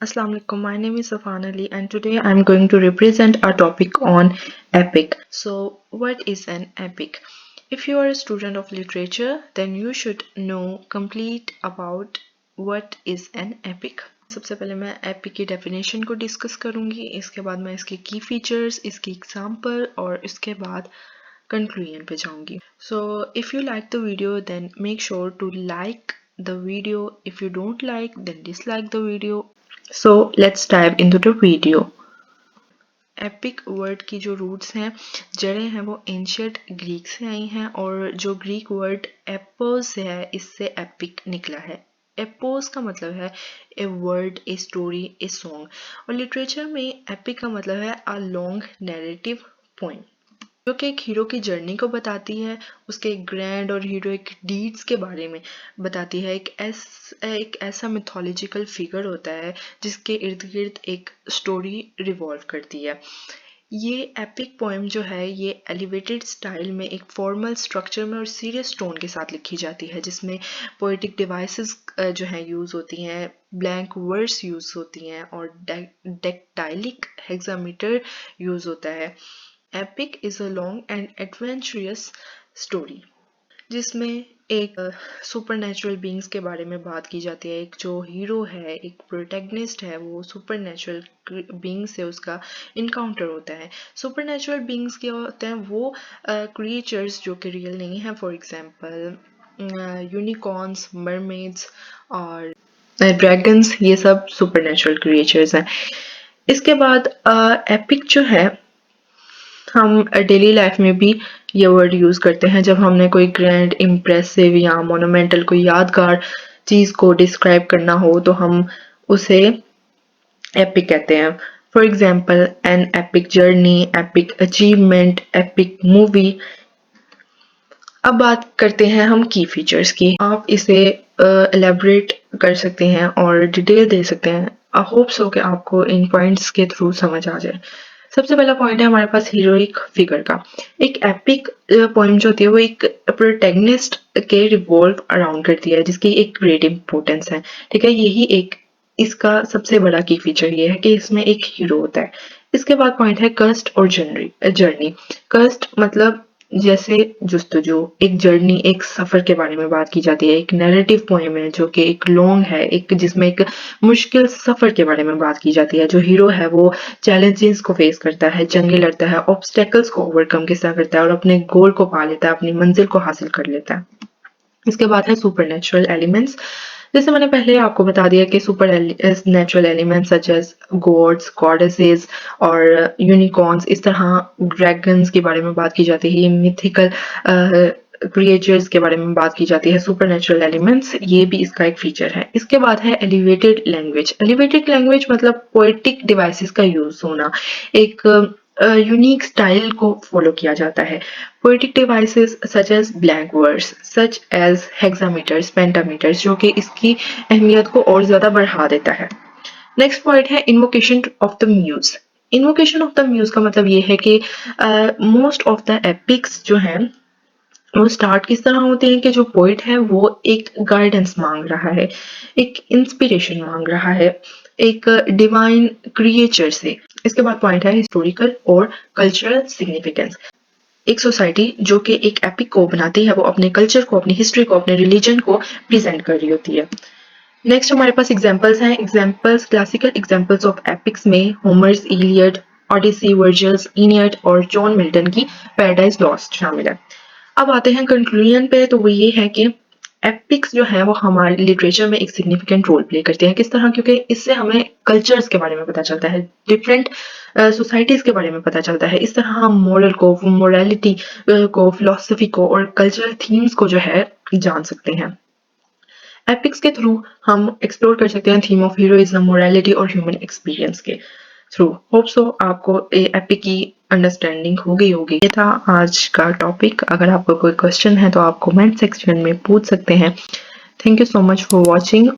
Assalamu alaikum. My name is Safan Ali and today I'm going to represent a topic on epic. So, what is an epic? If you are a student of literature, then you should know complete about what is an epic. सबसे पहले मैं epic की definition को discuss करूँगी, इसके बाद मैं इसके key features, इसकी example और इसके बाद conclusion पे जाऊँगी. So, if you like the video, then make sure to like the video. If you don't like, then dislike the video. So let's dive into the video. Epic word की जो roots हैं, जड़ें हैं, वो ancient Greek से आई हैं और जो ग्रीक वर्ड एपोस से है, इससे एपिक निकला है. एपोस का मतलब है a word, a story, a song और लिटरेचर में एपिक का मतलब है अ लॉन्ग नैरेटिव पोएम जो कि एक हीरो की जर्नी को बताती है, उसके ग्रैंड और हीरोइक डीड्स के बारे में बताती है. एक ऐसा मिथोलॉजिकल फिगर होता है जिसके इर्द गिर्द एक स्टोरी रिवॉल्व करती है. ये एपिक पोएम जो है ये एलिवेटेड स्टाइल में एक फॉर्मल स्ट्रक्चर में और सीरियस टोन के साथ लिखी जाती है, जिसमें पोएटिक डिवाइसेस जो हैं यूज़ होती हैं, ब्लैंक वर्ड्स यूज़ होती हैं और डेक्टाइलिक हेक्सामीटर यूज़ होता है. Epic is a long and adventurous story जिसमें एक सुपर नेचुरल बींग्स के बारे में बात की जाती है. एक जो हीरो है, एक प्रोटैगनिस्ट है, वो सुपर नेचुरल बींग से उसका इनकाउंटर होता है. सुपर नेचुरल बींग्स क्या होते हैं? वो क्रिएचर्स जो कि रियल नहीं है. फॉर एग्जांपल यूनिकॉर्न्स, मरमेड्स और ड्रैगन्स, ये सब सुपर नेचुरल क्रिएचर्स हैं. इसके बाद एपिक जो है, हम डेली लाइफ में भी ये वर्ड यूज़ करते हैं जब हमने कोई ग्रैंड, इम्प्रेसिव या मोनूमेंटल कोई यादगार चीज़ को डिस्क्राइब करना हो तो हम उसे एपिक कहते हैं. For example an epic journey, epic achievement, epic movie. अब बात करते हैं हम की फीचर्स की. आप इसे एलेबरेट कर सकते हैं और डिटेल दे सकते हैं. आई होप सो कि आपको इन पॉइंट्स के थ्रू समझ आ जाए. सबसे पहला पॉइंट है हमारे पास हीरोइक फिगर का. एक एपिक पोएम जो होती है वो एक प्रोटैगनिस्ट के रिवॉल्व अराउंड करती है जिसकी एक ग्रेट इंपॉर्टेंस है. ठीक है, यही एक इसका सबसे बड़ा की फीचर ये है कि इसमें एक हीरो होता है. इसके बाद पॉइंट है कस्ट और जर्नी. कस्ट मतलब जैसे जुस्तजू, एक जर्नी, एक सफर के बारे में बात की जाती है. एक नैरेटिव पोएम है जो कि एक लॉन्ग है, एक जिसमें एक मुश्किल सफर के बारे में बात की जाती है. जो हीरो है वो चैलेंजेस को फेस करता है, जंगे लड़ता है, ऑब्स्टेकल्स को ओवरकम किस तरह करता है और अपने गोल को पा लेता है, अपनी मंजिल को हासिल कर लेता है. इसके बाद है सुपरनैचुरल एलिमेंट्स. जैसे मैंने पहले आपको बता दिया कि supernatural elements such as gods, goddesses और यूनिकॉर्न्स, इस तरह ड्रैगन्स के बारे में बात की जाती है. ये मिथिकल क्रिएचर्स के बारे में बात की जाती है. सुपरनैचुरल एलिमेंट्स, ये भी इसका एक फीचर है. इसके बाद है एलिवेटेड लैंग्वेज. एलिवेटेड लैंग्वेज मतलब पोएटिक डिवाइसेस का यूज होना. एक यूनिक स्टाइल को फॉलो किया जाता है. Poetic devices such as blank words, such as hexameters, pentameters, जो कि इसकी अहमियत को और ज्यादा बढ़ा देता है. नेक्स्ट पॉइंट है invocation of the muse. Invocation of the muse का मतलब ये है कि मोस्ट ऑफ द एपिक्स जो हैं वो स्टार्ट किस तरह होते हैं कि जो पोइट है वो एक गाइडेंस मांग रहा है, एक इंस्पिरेशन मांग रहा है एक डिवाइन क्रिएचर से. इसके बाद पॉइंट है हिस्टोरिकल और कल्चरल सिग्निफिकेंस. एक सोसाइटी जो कि एक एपिक को बनाती है वो अपने कल्चर को, अपनी हिस्ट्री को, अपने रिलीजन को प्रेजेंट कर रही होती है. नेक्स्ट हमारे पास एग्जाम्पल्स हैं. Examples, classical examples of epics में Homer's Iliad, Odyssey, Virgil's, Aeneid और जॉन मिल्टन की पैराडाइज लॉस्ट शामिल है. अब आते हैं कंक्लूजन पे. तो वो ये है कि एपिक्स जो है वो हमारे लिटरेचर में एक सिग्निफिकेंट रोल प्ले करते हैं. किस तरह? क्योंकि इससे हमें कल्चर्स के बारे में पता चलता है, डिफरेंट सोसाइटीज के बारे में पता चलता है. इस तरह हम मॉरल को, मोरालिटी को, फिलोसफी को और कल्चरल थीम्स को जो है जान सकते हैं. एपिक्स के थ्रू हम एक्सप्लोर कर सकते हैं थीम ऑफ हीरोइज्म, मोरालिटी और ह्यूमन एक्सपीरियंस के थ्रू. होप सो आपको एपिक की अंडरस्टैंडिंग हो गई होगी. ये था आज का टॉपिक. अगर आपको कोई क्वेश्चन है तो आप कमेंट सेक्शन में पूछ सकते हैं. Thank you so much for watching.